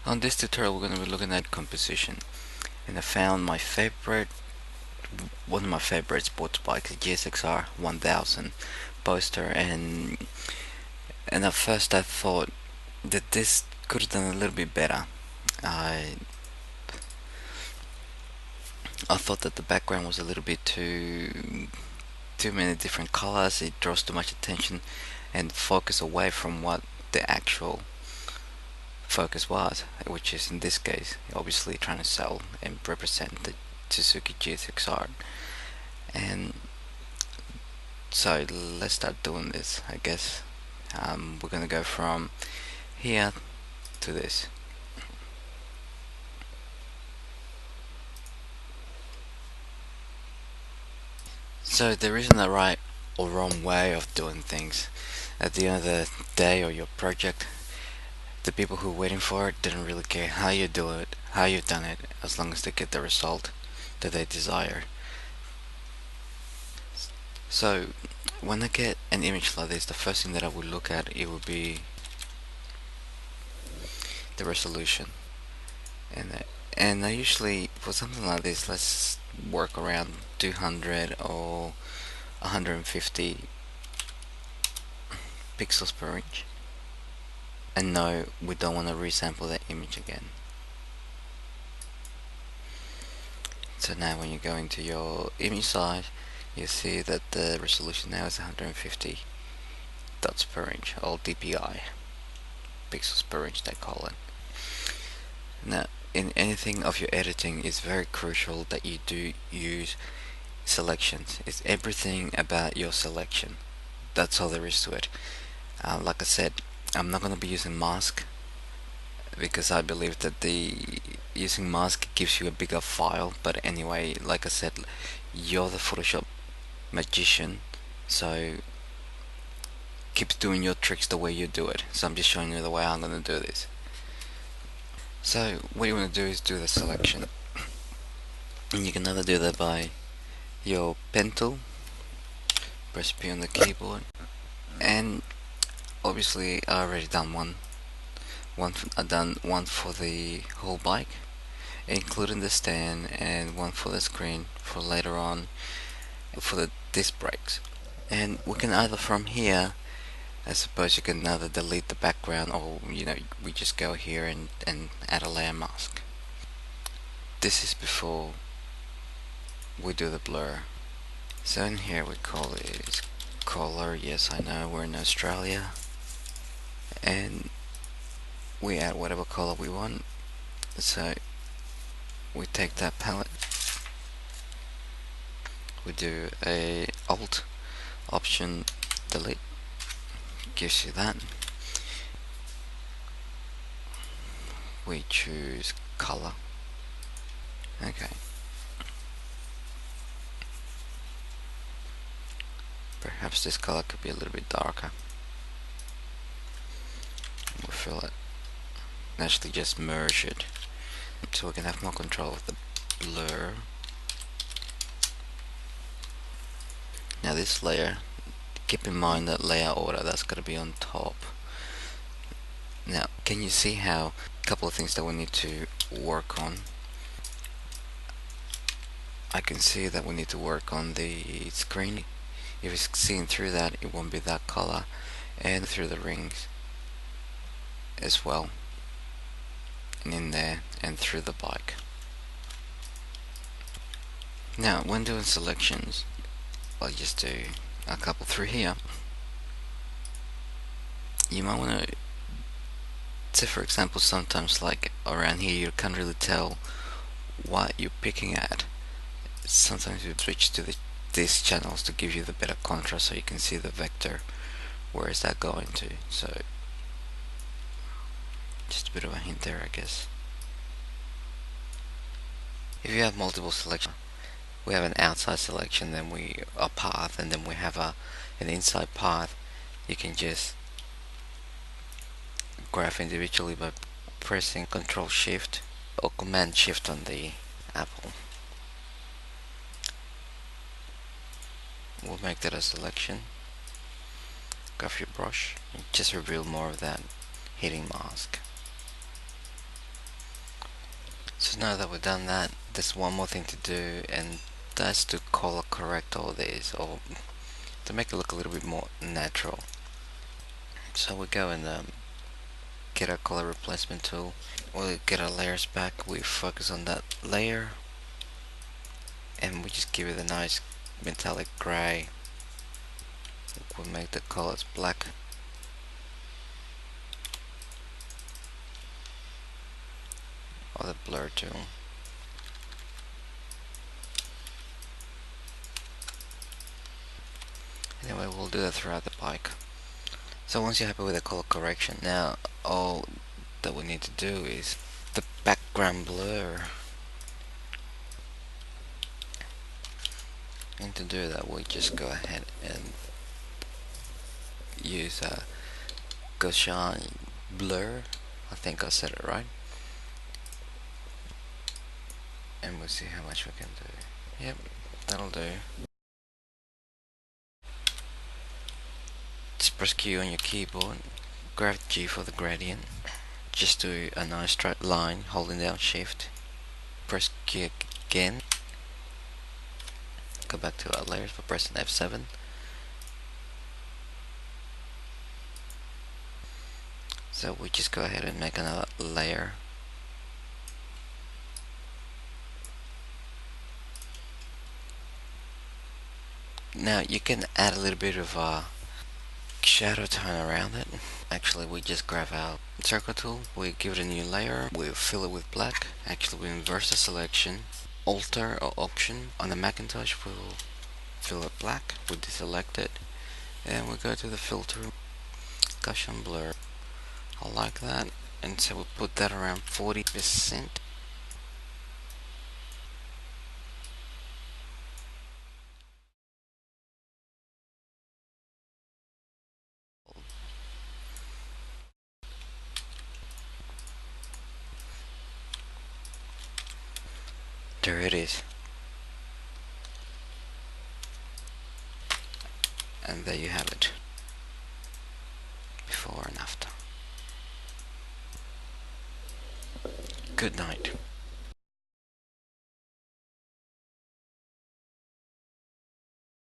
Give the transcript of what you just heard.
On this tutorial we're going to be looking at composition, and I found one of my favorite sports bikes, the Gsxr1000 poster, and at first I thought that this could have done a little bit better. I thought that the background was a little bit too many different colors. It draws too much attention and focus away from what the actual focus was, which is in this case obviously trying to sell and represent the Suzuki Gsxr. And so let's start doing this, I guess. We're gonna go from here to this. So there isn't a right or wrong way of doing things. At the end of the day, or your project, the people who are waiting for it didn't really care how you do it, how you've done it, as long as they get the result that they desire. So when I get an image like this, the first thing that I would look at, it would be the resolution. And I usually, for something like this, let's work around 200 or 150 pixels per inch. And no, we don't want to resample that image again. So now when you go into your image size, you see that the resolution now is 150 dots per inch, or DPI, pixels per inch they call it. Now in anything of your editing, it's very crucial that you do use selections. It's everything about your selection. That's all there is to it. Like I said, I'm not going to be using mask because I believe that using mask gives you a bigger file. But anyway, like I said, you're the Photoshop magician, so keep doing your tricks the way you do it. So I'm just showing you the way I'm going to do this. So what you want to do is do the selection, and you can either do that by your pen tool, press P on the keyboard, and obviously I already done I've done one for the whole bike, including the stand, and one for the screen for later on for the disc brakes. And we can either from here, I suppose you can either delete the background, or we just go here and add a layer mask. This is before we do the blur. So in here we call it color. Yes, I know we're in Australia, and we add whatever color we want. So we take that palette, we do a Alt Option Delete, gives you that. We choose color. Okay. Perhaps this color could be a little bit darker. We'll fill it. Actually just merge it so we can have more control of the blur. Now this layer, keep in mind that layer order, that's going to be on top. Now can you see how a couple of things that we need to work on? I can see that we need to work on the screen. If it's seen through that, it won't be that color, and through the rings as well, and in there, and through the bike. Now when doing selections, I'll just do a couple through here. You might want to say, for example, sometimes like around here you can't really tell what you're picking at. Sometimes you switch to these channels to give you the better contrast, so you can see the vector, where is that going to. So just a bit of a hint there, I guess. If you have multiple selections, we have an outside selection, then a path, and then we have an inside path. You can just graph individually by pressing Control Shift or Command Shift on the Apple. We'll make that a selection. Graph your brush and just reveal more of that heating mask. So now that we've done that, there's one more thing to do, and that's to color correct all these, or to make it look a little bit more natural. So we go and get our color replacement tool. We'll get our layers back. We focus on that layer, and we just give it a nice metallic gray. We'll make the colors black. Or the blur tool. Anyway, we'll do that throughout the bike. So once you're happy with the color correction, now all that we need to do is the background blur. And to do that, we just go ahead and use a Gsxr1000 blur. I think I said it right. And we'll see how much we can do. Yep, that'll do. Just press Q on your keyboard, grab G for the gradient. Just do a nice straight line, holding down Shift. Press Q again. Go back to our layers by pressing F7. So we just go ahead and make another layer. Now you can add a little bit of shadow tone around it. Actually, we just grab our circle tool, we give it a new layer, we fill it with black. Actually, we inverse the selection, alter or option. On the Macintosh, we'll fill it black, we deselect it, and we go to the filter, Gaussian blur. I like that, and so we'll put that around 40%. There it is. And there you have it. Before and after. Good night.